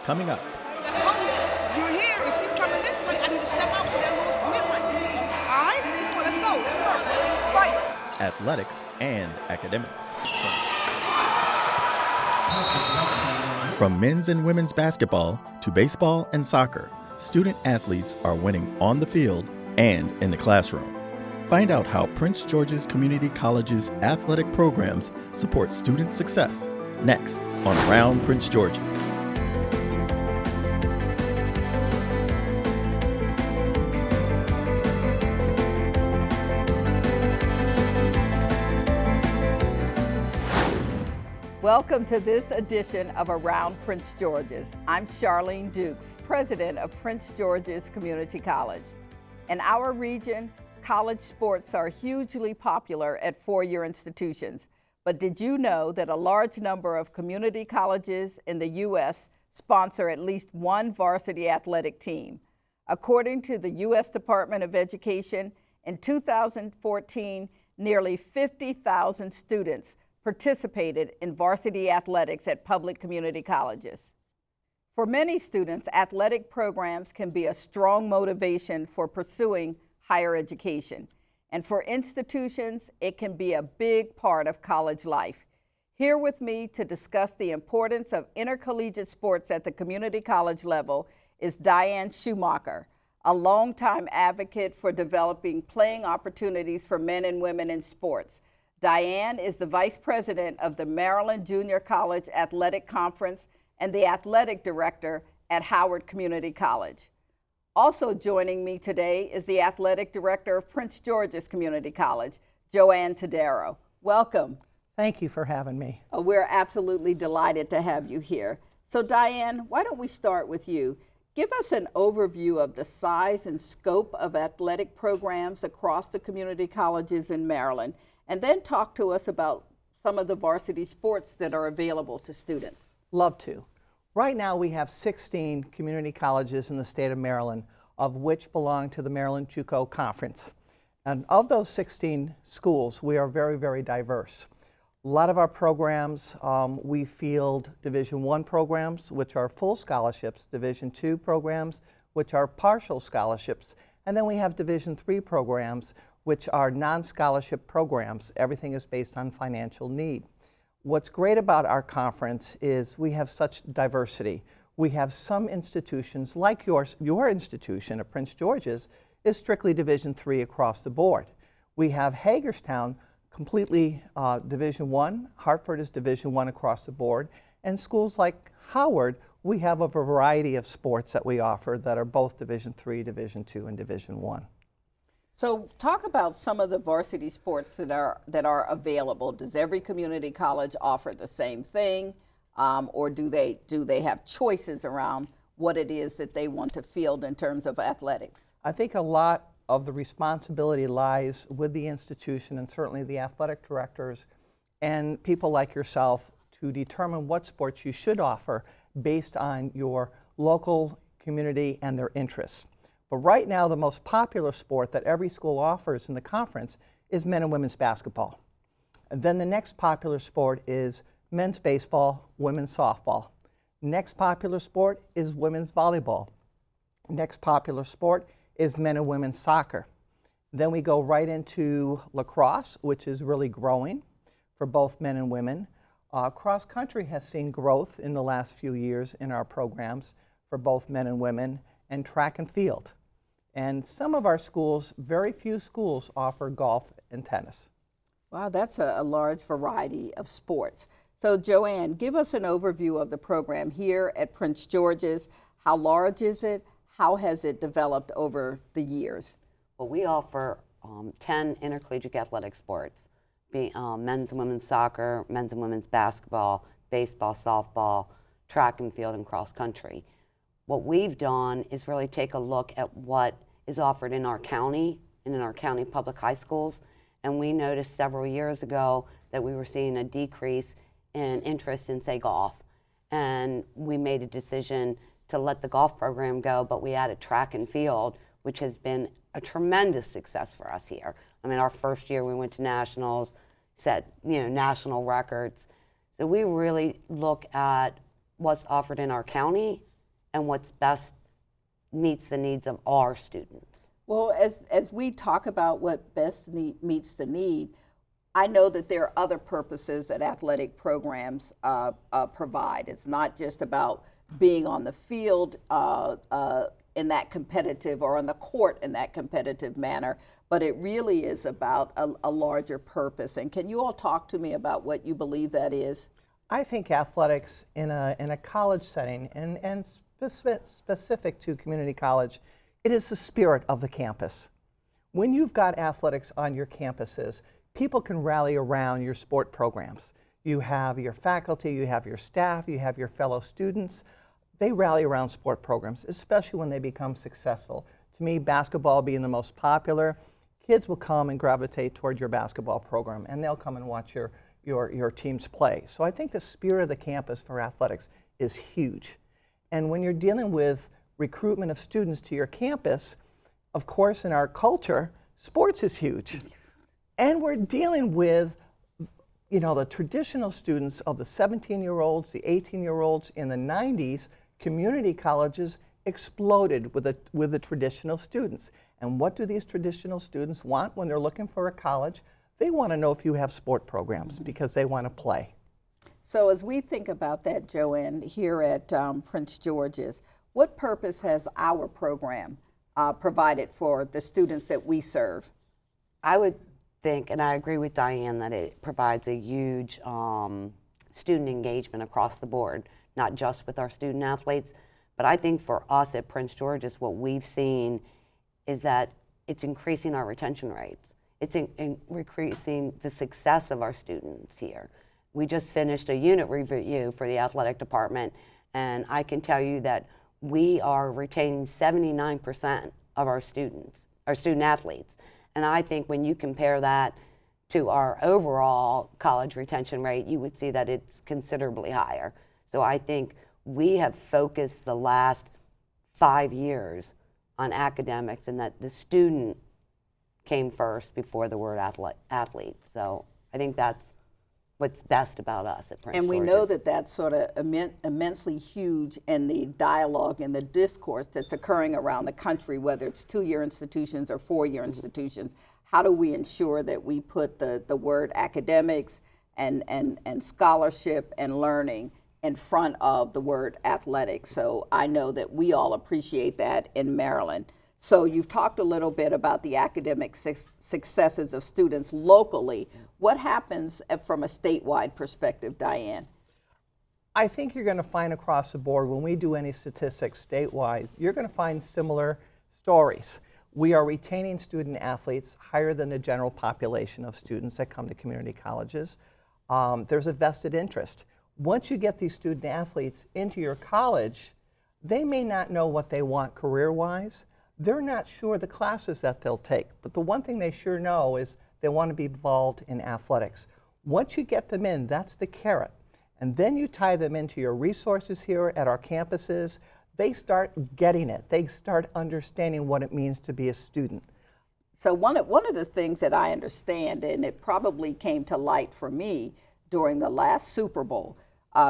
coming up. Coach, you're here and she's coming this way. I need to step out for that little mid-range. All right? Come on, let's go. Let's work. Fight. Athletics and academics. From men's and women's basketball to baseball and soccer, student athletes are winning on the field and in the classroom. Find out how Prince George's Community College's athletic programs support student success next on Around Prince George's. Welcome to this edition of Around Prince George's. I'm Charlene Dukes, president of Prince George's Community College. In our region, college sports are hugely popular at four-year institutions. But did you know that a large number of community colleges in the U.S. sponsor at least one varsity athletic team? According to the U.S. Department of Education, in 2014, nearly 50,000 students participated in varsity athletics at public community colleges. For many students, athletic programs can be a strong motivation for pursuing higher education. And for institutions, it can be a big part of college life. Here with me to discuss the importance of intercollegiate sports at the community college level is Diane Schumacher, a longtime advocate for developing playing opportunities for men and women in sports. Diane is the vice president of the Maryland Junior College Athletic Conference and the athletic director at Howard Community College. Also joining me today is the athletic director of Prince George's Community College, Joanne Tadaro. Welcome. Thank you for having me. We're absolutely delighted to have you here. So Diane, why don't we start with you? Give us an overview of the size and scope of athletic programs across the community colleges in Maryland, and then talk to us about some of the varsity sports that are available to students. Love to. Right now we have 16 community colleges in the state of Maryland, of which belong to the Maryland JUCO Conference. And of those 16 schools, we are very, very diverse. A lot of our programs, we field Division I programs, which are full scholarships, Division II programs, which are partial scholarships, and then we have Division III programs, which are non-scholarship programs. Everything is based on financial need. What's great about our conference is we have such diversity. We have some institutions, like your institution at Prince George's, is strictly Division III across the board. We have Hagerstown, completely Division I. Hartford is Division I across the board. And schools like Howard, we have a variety of sports that we offer that are both Division III, Division II, and Division I. So talk about some of the varsity sports that are available. Does every community college offer the same thing, or do they have choices around what it is that they want to field in terms of athletics? I think a lot of the responsibility lies with the institution and certainly the athletic directors and people like yourself to determine what sports you should offer based on your local community and their interests. But right now, the most popular sport that every school offers in the conference is men and women's basketball. And then the next popular sport is men's baseball, women's softball. Next popular sport is women's volleyball. Next popular sport is men and women's soccer. Then we go right into lacrosse, which is really growing for both men and women. Cross country has seen growth in the last few years in our programs for both men and women, and track and field. And some of our schools, very few schools, offer golf and tennis. Wow, that's a large variety of sports. So Joanne, give us an overview of the program here at Prince George's. How large is it? How has it developed over the years? Well, we offer 10 intercollegiate athletic sports, men's and women's soccer, men's and women's basketball, baseball, softball, track and field, and cross country. What we've done is really take a look at what is offered in our county and in our county public high schools. And we noticed several years ago that we were seeing a decrease in interest in, say, golf. And we made a decision to let the golf program go, but we added track and field, which has been a tremendous success for us here. I mean, our first year we went to nationals, set national records. So we really look at what's offered in our county and what's best meets the needs of our students. Well, as we talk about what best meets the need, I know that there are other purposes that athletic programs provide. It's not just about being on the field in that competitive, or on the court in that competitive manner, but it really is about a larger purpose. And can you all talk to me about what you believe that is? I think athletics in a college setting, and specific to community college, it is the spirit of the campus. When you've got athletics on your campuses, people can rally around your sport programs. You have your faculty, you have your staff, you have your fellow students. They rally around sport programs, especially when they become successful. To me, basketball being the most popular, kids will come and gravitate toward your basketball program, and they'll come and watch your teams play. So I think the spirit of the campus for athletics is huge. And when you're dealing with recruitment of students to your campus, of course, in our culture, sports is huge. And we're dealing with, you know, the traditional students of the 17-year-olds, the 18-year-olds. In the 90s, community colleges exploded with the traditional students. And what do these traditional students want when they're looking for a college? They want to know if you have sport programs, because they want to play. So as we think about that, Joanne, here at Prince George's, what purpose has our program provided for the students that we serve? I would think, and I agree with Diane, that it provides a huge student engagement across the board, not just with our student athletes, but I think for us at Prince George's, what we've seen is that it's increasing our retention rates. It's increasing the success of our students here. We just finished a unit review for the athletic department, and I can tell you that we are retaining 79% of our students, our student athletes. And I think when you compare that to our overall college retention rate, you would see that it's considerably higher. So I think we have focused the last 5 years on academics, and that the student came first before the word athlete. So I think that's what's best about us at Prince George's. And we know that that's sort of immensely huge in the dialogue and the discourse that's occurring around the country, whether it's 2-year institutions or 4-year institutions. How do we ensure that we put the word academics and scholarship and learning in front of the word athletics? So I know that we all appreciate that in Maryland. So you've talked a little bit about the academic successes of students locally. What happens from a statewide perspective, Diane? I think you're going to find across the board, when we do any statistics statewide, you're going to find similar stories. We are retaining student athletes higher than the general population of students that come to community colleges. There's a vested interest. Once you get these student athletes into your college, they may not know what they want career-wise. They're not sure the classes that they'll take, but the one thing they sure know is they want to be involved in athletics. Once you get them in, that's the carrot. And then you tie them into your resources here at our campuses. They start getting it. They start understanding what it means to be a student. So one of the things that I understand, and it probably came to light for me during the last Super Bowl,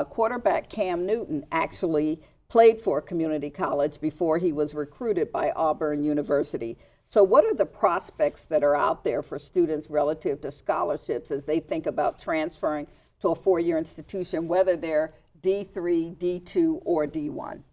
quarterback Cam Newton actually played for a community college before he was recruited by Auburn University. So what are the prospects that are out there for students relative to scholarships as they think about transferring to a 4-year institution, whether they're D3, D2, or D1?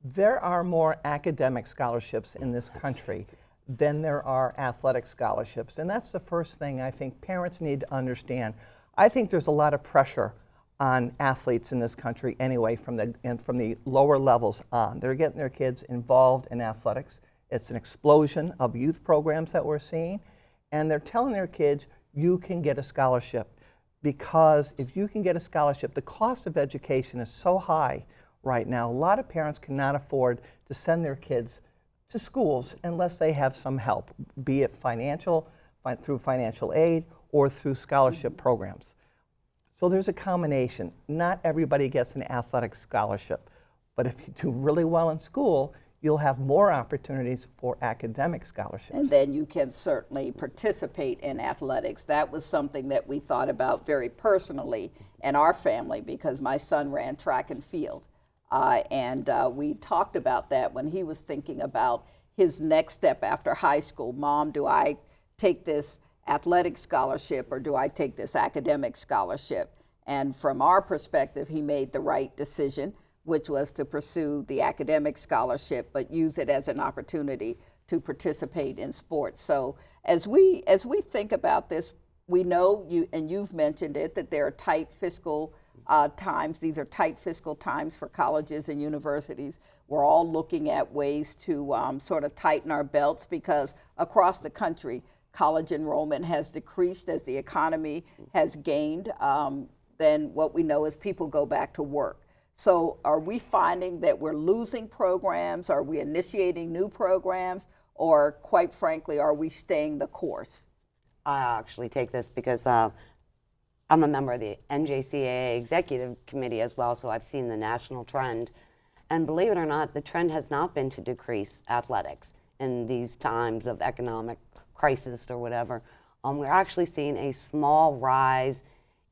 There are more academic scholarships in this country than there are athletic scholarships. And that's the first thing I think parents need to understand. I think there's a lot of pressure on athletes in this country anyway, from the lower levels on. They're getting their kids involved in athletics. It's an explosion of youth programs that we're seeing, and they're telling their kids, you can get a scholarship, because if you can get a scholarship, the cost of education is so high right now. A lot of parents cannot afford to send their kids to schools unless they have some help, be it through financial aid or through scholarship programs. So there's a combination. Not everybody gets an athletic scholarship, but if you do really well in school, you'll have more opportunities for academic scholarships. And then you can certainly participate in athletics. That was something that we thought about very personally in our family, because my son ran track and field. and we talked about that when he was thinking about his next step after high school. Mom, do I take this athletic scholarship or do I take this academic scholarship? And from our perspective, he made the right decision, which was to pursue the academic scholarship, but use it as an opportunity to participate in sports. So as we think about this, we know, you've mentioned it, that there are tight fiscal times. These are tight fiscal times for colleges and universities. We're all looking at ways to sort of tighten our belts, because across the country, college enrollment has decreased as the economy has gained. Then what we know is people go back to work. So are we finding that we're losing programs? Are we initiating new programs? Or quite frankly, are we staying the course? I actually take this because I'm a member of the NJCAA Executive Committee as well, so I've seen the national trend. And believe it or not, the trend has not been to decrease athletics in these times of economic crisis or whatever. We're actually seeing a small rise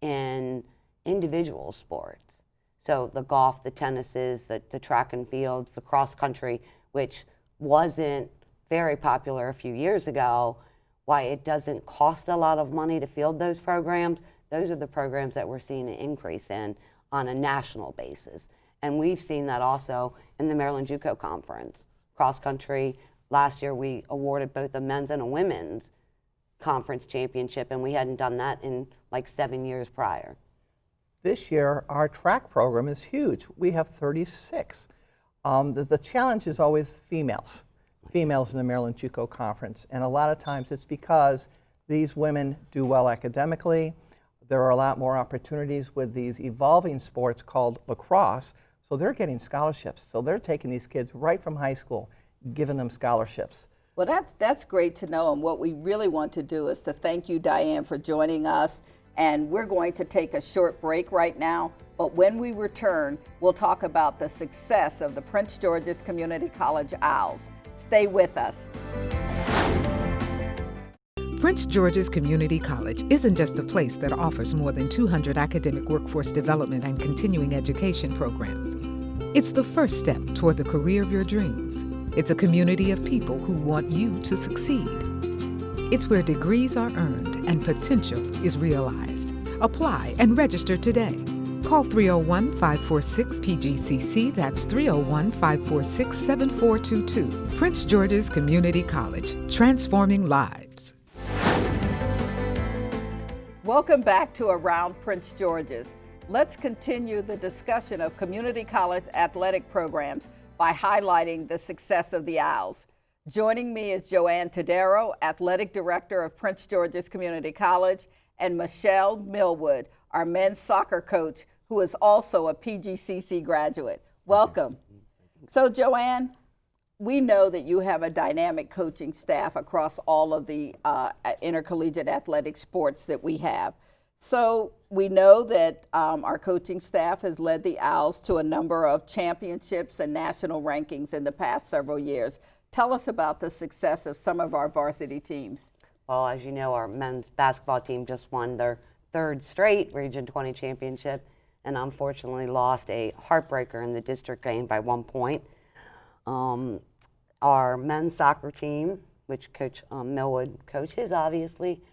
in individual sports. So the golf, the tennises, the track and fields, the cross country, which wasn't very popular a few years ago, why it doesn't cost a lot of money to field those programs. Those are the programs that we're seeing an increase in on a national basis. And we've seen that also in the Maryland JUCO Conference. Cross country, last year we awarded both a men's and a women's conference championship, and we hadn't done that in like 7 years prior. This year, our track program is huge. We have 36. The challenge is always females in the Maryland JUCO Conference. And a lot of times it's because these women do well academically. There are a lot more opportunities with these evolving sports called lacrosse. So they're getting scholarships. So they're taking these kids right from high school, giving them scholarships. Well, that's great to know. And what we really want to do is to thank you, Diane, for joining us. And we're going to take a short break right now. But when we return, we'll talk about the success of the Prince George's Community College Owls. Stay with us. Prince George's Community College isn't just a place that offers more than 200 academic workforce development and continuing education programs. It's the first step toward the career of your dreams. It's a community of people who want you to succeed. It's where degrees are earned and potential is realized. Apply and register today. Call 301-546-PGCC, that's 301-546-7422. Prince George's Community College, transforming lives. Welcome back to Around Prince George's. Let's continue the discussion of community college athletic programs by highlighting the success of the Owls. Joining me is Joanne Tadero, Athletic Director of Prince George's Community College, and Michelle Millwood, our men's soccer coach, who is also a PGCC graduate. Welcome. So Joanne, we know that you have a dynamic coaching staff across all of the intercollegiate athletic sports that we have. So we know that our coaching staff has led the Owls to a number of championships and national rankings in the past several years. Tell us about the success of some of our varsity teams. Well, as you know, our men's basketball team just won their third straight Region 20 championship, and unfortunately lost a heartbreaker in the district game by 1 point. Our men's soccer team, which Coach Millwood coaches, obviously,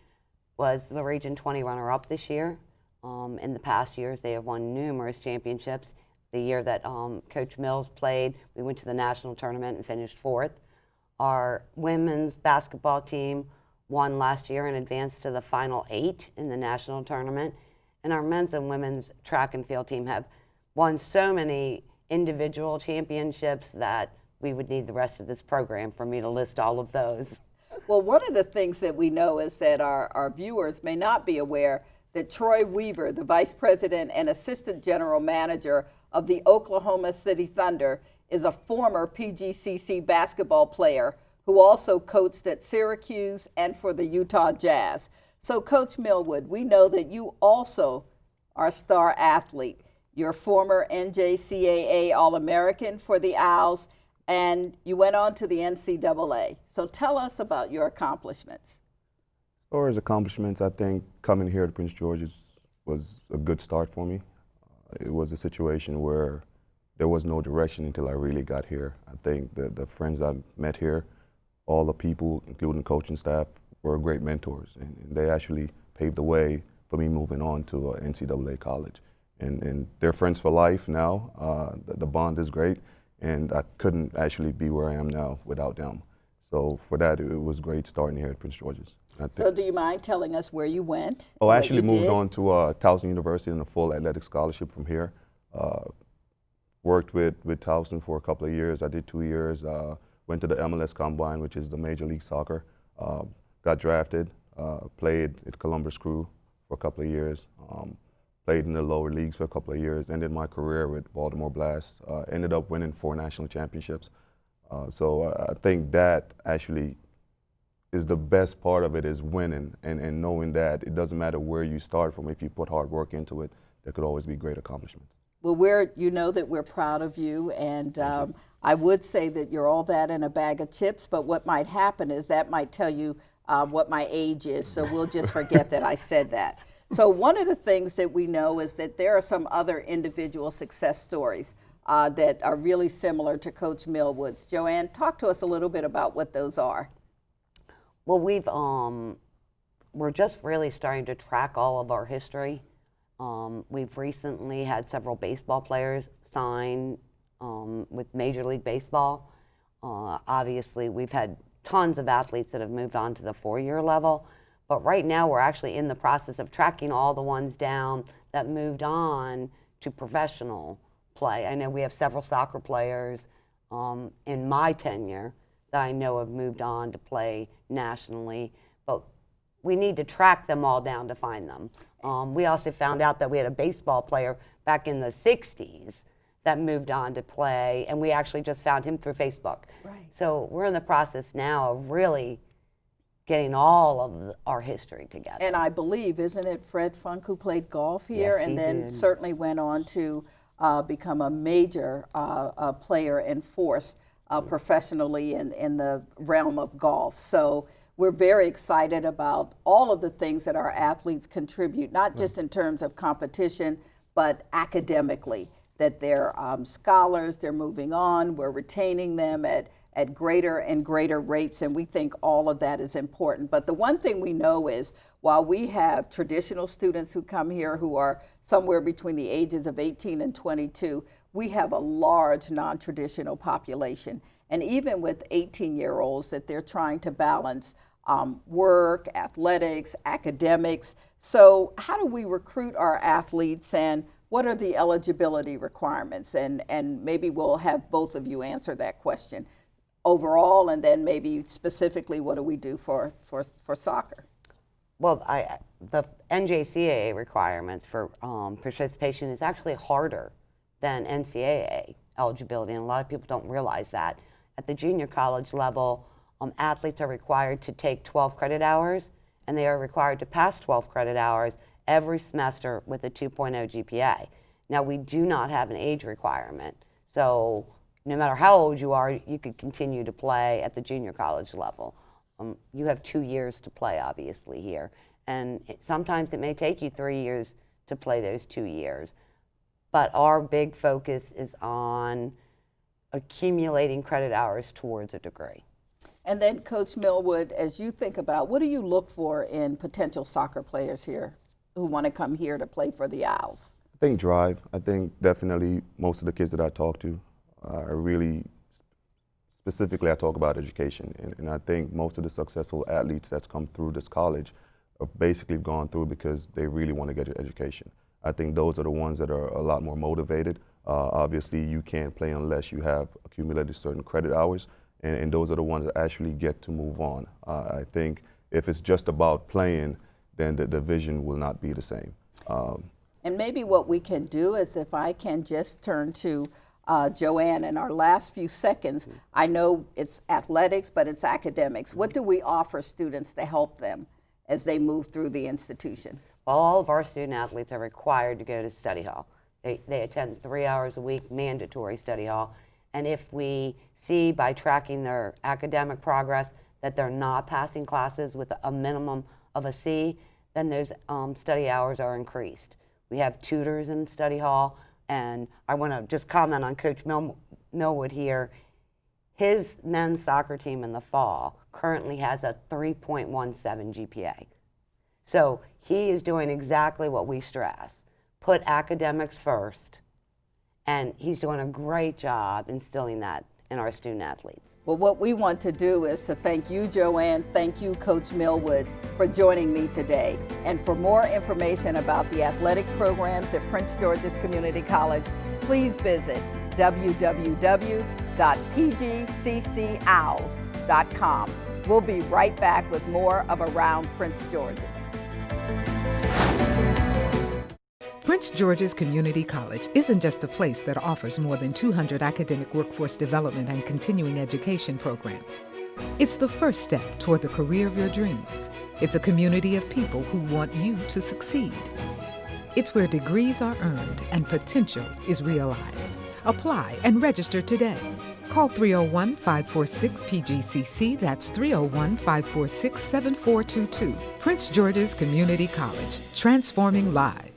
was the Region 20 runner-up this year. In the past years, they have won numerous championships. The year that Coach Mills played, we went to the national tournament and finished 4th. Our women's basketball team won last year and advanced to the final 8 in the national tournament. And our men's and women's track and field team have won so many individual championships that we would need the rest of this program for me to list all of those. Well, one of the things that we know is that our viewers may not be aware that Troy Weaver, the Vice President and Assistant General Manager of the Oklahoma City Thunder, is a former PGCC basketball player who also coached at Syracuse and for the Utah Jazz. So Coach Millwood, we know that you also are a star athlete. You're a former NJCAA All-American for the Owls, and you went on to the NCAA. So tell us about your accomplishments. As far as accomplishments, I think coming here to Prince George's was a good start for me. It was a situation where there was no direction until I really got here. I think the friends I met here, all the people, including coaching staff, were great mentors, and they actually paved the way for me moving on to NCAA college. And they're friends for life now. The bond is great, and I couldn't actually be where I am now without them. So for that, it was great starting here at Prince George's. So do you mind telling us where you went? Oh, I actually moved on to Towson University in a full athletic scholarship from here. Worked with Towson for a couple of years. I did 2 years. Went to the MLS Combine, which is the Major League Soccer. Got drafted, played at Columbus Crew for a couple of years. Played in the lower leagues for a couple of years. Ended my career with Baltimore Blast. Ended up winning 4 national championships. So I think that actually is the best part of it, is winning and knowing that it doesn't matter where you start from. If you put hard work into it, there could always be great accomplishments. Well, you know that we're proud of you, and I would say that you're all that in a bag of chips, but what might happen is that might tell you what my age is, so we'll just forget that I said that. So one of the things that we know is that there are some other individual success stories that are really similar to Coach Millwood's. Joanne, talk to us a little bit about what those are. Well, we're just really starting to track all of our history. We've recently had several baseball players sign with Major League Baseball. Obviously, we've had tons of athletes that have moved on to the 4-year level, but right now we're actually in the process of tracking all the ones down that moved on to professional play. I know we have several soccer players in my tenure that I know have moved on to play nationally, but we need to track them all down to find them. We also found out that we had a baseball player back in the 60s that moved on to play, and we actually just found him through Facebook. Right. So we're in the process now of really getting all of our history together. And I believe, isn't it Fred Funk who played golf here, Yes, and he then did. certainly went on to become a major player and force professionally in the realm of golf. So we're very excited about all of the things that our athletes contribute, not just in terms of competition, but academically, that they're scholars, they're moving on, we're retaining them at greater and greater rates, and we think all of that is important. But the one thing we know is, while we have traditional students who come here who are somewhere between the ages of 18 and 22, we have a large non-traditional population. And even with 18-year-olds, that they're trying to balance work, athletics, academics. So how do we recruit our athletes, and what are the eligibility requirements? And maybe we'll have both of you answer that question overall, and then maybe specifically what do we do for soccer? Well, the NJCAA requirements for participation is actually harder than NCAA eligibility, and a lot of people don't realize that. At the junior college level, athletes are required to take 12 credit hours, and they are required to pass 12 credit hours every semester with a 2.0 GPA. Now, we do not have an age requirement, so no matter how old you are, you could continue to play at the junior college level. You have 2 years to play, obviously, here, and sometimes it may take you 3 years to play those 2 years. But our big focus is on accumulating credit hours towards a degree. And then, Coach Millwood, as you think about, what do you look for in potential soccer players here who want to come here to play for the Owls? I think drive. I think definitely most of the kids that I talk to are really, specifically I talk about education. And I think most of the successful athletes that's come through this college have basically gone through because they really want to get an education. I think those are the ones that are a lot more motivated. Obviously, you can't play unless you have accumulated certain credit hours, and those are the ones that actually get to move on. I think if it's just about playing, then the vision will not be the same. And maybe what we can do is, if I can just turn to Joanne in our last few seconds, I know it's athletics, but it's academics. What do we offer students to help them as they move through the institution? All of our student athletes are required to go to study hall. They attend 3 hours a week, mandatory study hall. And if we see by tracking their academic progress that they're not passing classes with a minimum of a C, then those study hours are increased. We have tutors in study hall, And I want to just comment on Coach Millwood here. His men's soccer team in the fall currently has a 3.17 GPA. So he is doing exactly what we stress. Put academics first, and he's doing a great job instilling that in our student athletes. Well, what we want to do is to thank you, Joanne, thank you, Coach Millwood, for joining me today. And for more information about the athletic programs at Prince George's Community College, please visit www.pgccowls.com. We'll be right back with more of Around Prince George's. Prince George's Community College isn't just a place that offers more than 200 academic workforce development and continuing education programs. It's the first step toward the career of your dreams. It's a community of people who want you to succeed. It's where degrees are earned and potential is realized. Apply and register today. Call 301-546-PGCC, that's 301-546-7422. Prince George's Community College, transforming lives.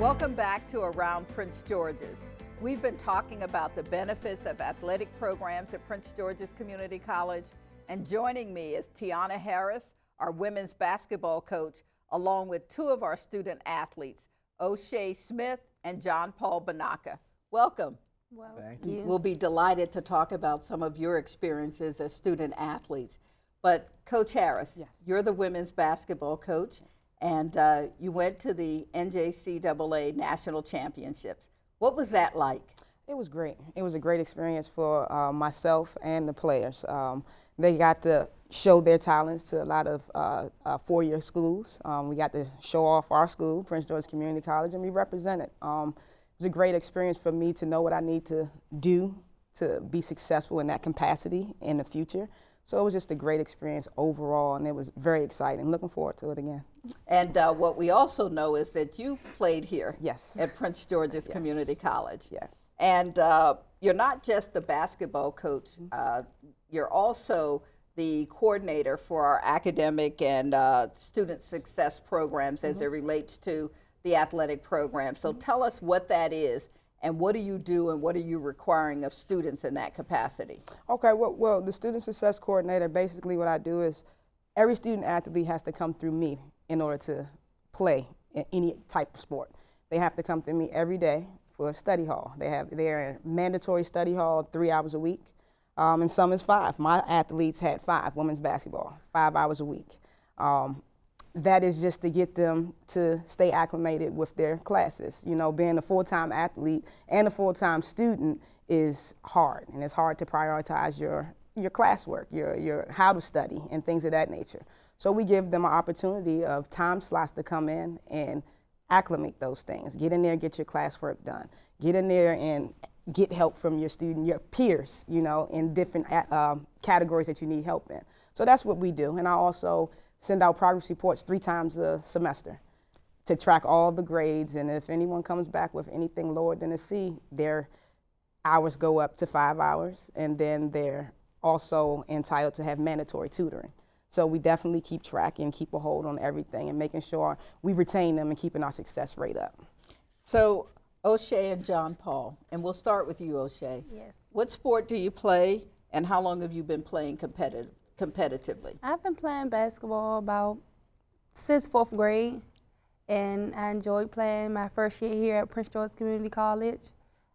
Welcome back to Around Prince George's. We've been talking about the benefits of athletic programs at Prince George's Community College, and joining me is Tiana Harris, our women's basketball coach, along with two of our student athletes, O'Shea Smith and John Paul Banaka. Welcome. Well, Thank you. We'll be delighted to talk about some of your experiences as student athletes. But Coach Harris, Yes. you're the women's basketball coach, and you went to the NJCAA National Championships. What was that like? It was great. It was a great experience for myself and the players. They got to show their talents to a lot of four-year schools. We got to show off our school, Prince George's Community College, and we represented. It was a great experience for me to know what I need to do to be successful in that capacity in the future. So it was just a great experience overall, and it was very exciting. Looking forward to it again. And what we also know is that you played here Yes. at Prince George's Yes. Community College. Yes. And you're not just the basketball coach, you're also the coordinator for our academic and student success programs as it relates to the athletic program. So tell us what that is, and what do you do, and what are you requiring of students in that capacity? Okay, well, the student success coordinator, basically what I do is every student athlete has to come through me in order to play in any type of sport. They have to come through me every day for a study hall. They're in mandatory study hall 3 hours a week, and some is 5. My athletes had 5, women's basketball, 5 hours a week. That is just to get them to stay acclimated with their classes. You know, being a full-time athlete and a full-time student is hard, and it's hard to prioritize your classwork, your how to study, and things of that nature. So we give them an opportunity of time slots to come in and acclimate those things. Get in there and get your classwork done. Get in there and get help from your peers, you know, in different categories that you need help in. So that's what we do. And I also send out progress reports 3 times a semester to track all the grades. And if anyone comes back with anything lower than a C, their hours go up to 5 hours. And then they're also entitled to have mandatory tutoring. So we definitely keep track and keep a hold on everything and making sure we retain them and keeping our success rate up. So O'Shea and John Paul, and we'll start with you, O'Shea. Yes. What sport do you play, and how long have you been playing competitively? I've been playing basketball since 4th grade, and I enjoyed playing my first year here at Prince George's Community College.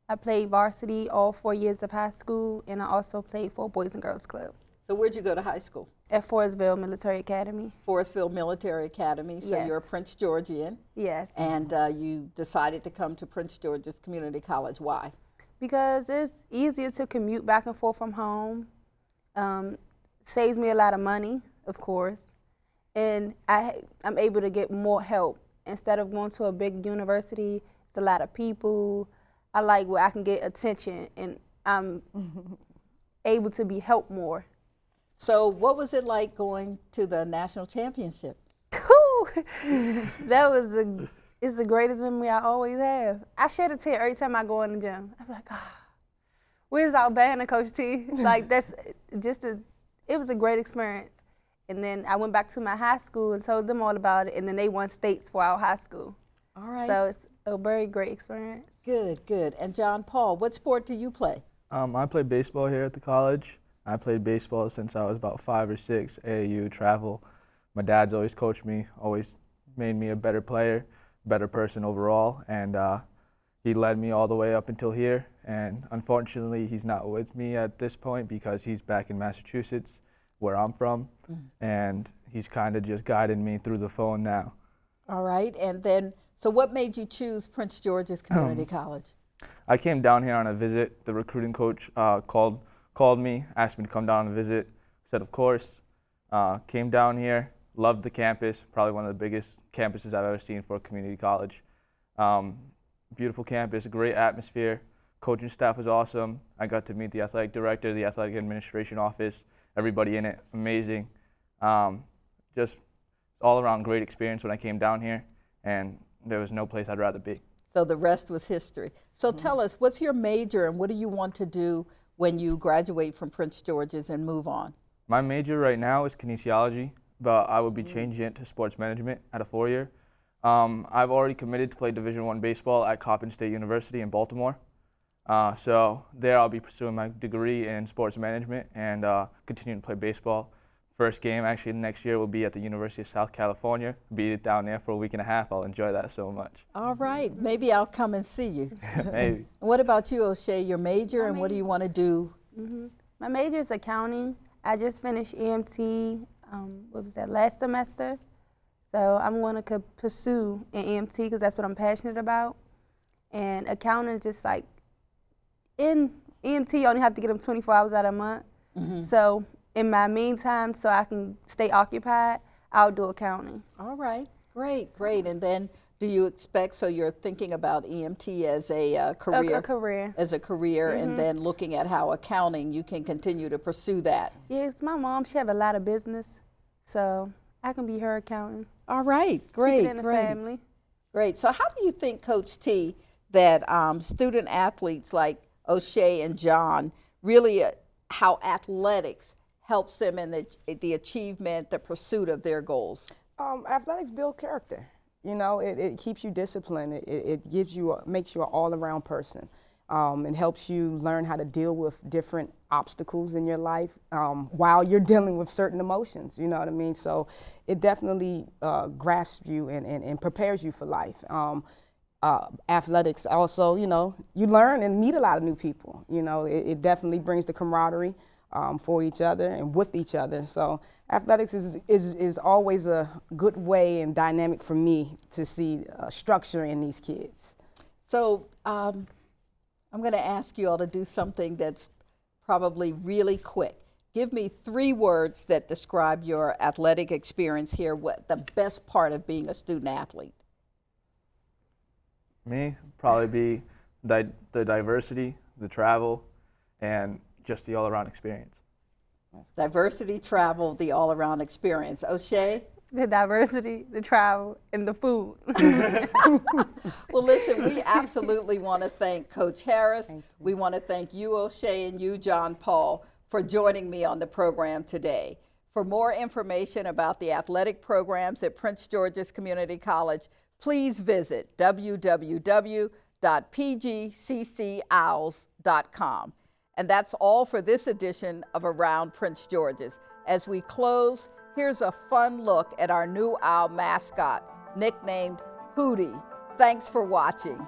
I played varsity all 4 years of high school, and I also played for Boys and Girls Club. So where'd you go to high school? At Forestville Military Academy. Forestville Military Academy, so Yes. you're a Prince Georgian, Yes. and you decided to come to Prince George's Community College. Why? Because it's easier to commute back and forth from home. Saves me a lot of money, of course, and I'm able to get more help. Instead of going to a big university, it's a lot of people. I like where I can get attention, and I'm able to be helped more. So what was it like going to the national championship? That was it's the greatest memory I always have. I shed a tear every time I go in the gym. I'm like, where's our banner, Coach T? Like, that's just it was a great experience. And then I went back to my high school and told them all about it, and then they won states for our high school. All right. So A very great experience. Good, good. And John Paul, what sport do you play? I play baseball here at the college. I played baseball since I was about 5 or 6, AAU, travel. My dad's always coached me, always made me a better player, better person overall, and he led me all the way up until here. And unfortunately, he's not with me at this point because he's back in Massachusetts, where I'm from, and he's kind of just guiding me through the phone now. All right, and then, so what made you choose Prince George's Community College? I came down here on a visit. The recruiting coach called me, asked me to come down and visit. Said, of course. Came down here, loved the campus, probably one of the biggest campuses I've ever seen for a community college. Beautiful campus, great atmosphere. Coaching staff was awesome. I got to meet the athletic director, the athletic administration office, everybody in it, amazing. Just all around great experience when I came down here, and there was no place I'd rather be. So the rest was history. So tell us, what's your major and what do you want to do when you graduate from Prince George's and move on? My major right now is kinesiology, but I will be changing it to sports management at a 4-year. I've already committed to play Division I baseball at Coppin State University in Baltimore. So there I'll be pursuing my degree in sports management and continuing to play baseball. First game actually next year will be at the University of South California. Be down there for a week and a half. I'll enjoy that so much. All right, maybe I'll come and see you. Maybe. What about you, O'Shea, your major, and what do you want to do? My major is accounting. I just finished EMT, what was that, last semester. So I'm going to pursue an EMT because that's what I'm passionate about. And accounting is just like, in EMT, you only have to get them 24 hours out of a month. So in my meantime, so I can stay occupied, I'll do accounting. All right, great, great. And then do you expect, so you're thinking about EMT as a career? A career. As a career, and then looking at how accounting, you can continue to pursue that. Yes, my mom, she have a lot of business, so I can be her accountant. All right, great, Keep it in the family. Great. So how do you think, Coach T, that student athletes like O'Shea and John, really how athletics helps them in the achievement, the pursuit of their goals? Athletics build character. You know, it keeps you disciplined. It gives you, makes you an all-around person. It helps you learn how to deal with different obstacles in your life while you're dealing with certain emotions, you know what I mean? So it definitely grasps you and prepares you for life. Athletics also, you know, you learn and meet a lot of new people. You know, it definitely brings the camaraderie for each other and with each other. So athletics is always a good way and dynamic for me to see structure in these kids. So I'm going to ask you all to do something that's probably really quick. Give me 3 words that describe your athletic experience here, what the best part of being a student athlete. Me, probably be the diversity, the travel, and just the all-around experience. Diversity, travel, the all-around experience. O'Shea? The diversity, the travel, and the food. Well, listen, we absolutely want to thank Coach Harris. We want to thank you, O'Shea, and you, John Paul, for joining me on the program today. For more information about the athletic programs at Prince George's Community College, please visit www.pgccowls.com. And that's all for this edition of Around Prince George's. As we close, here's a fun look at our new owl mascot, nicknamed Hootie. Thanks for watching.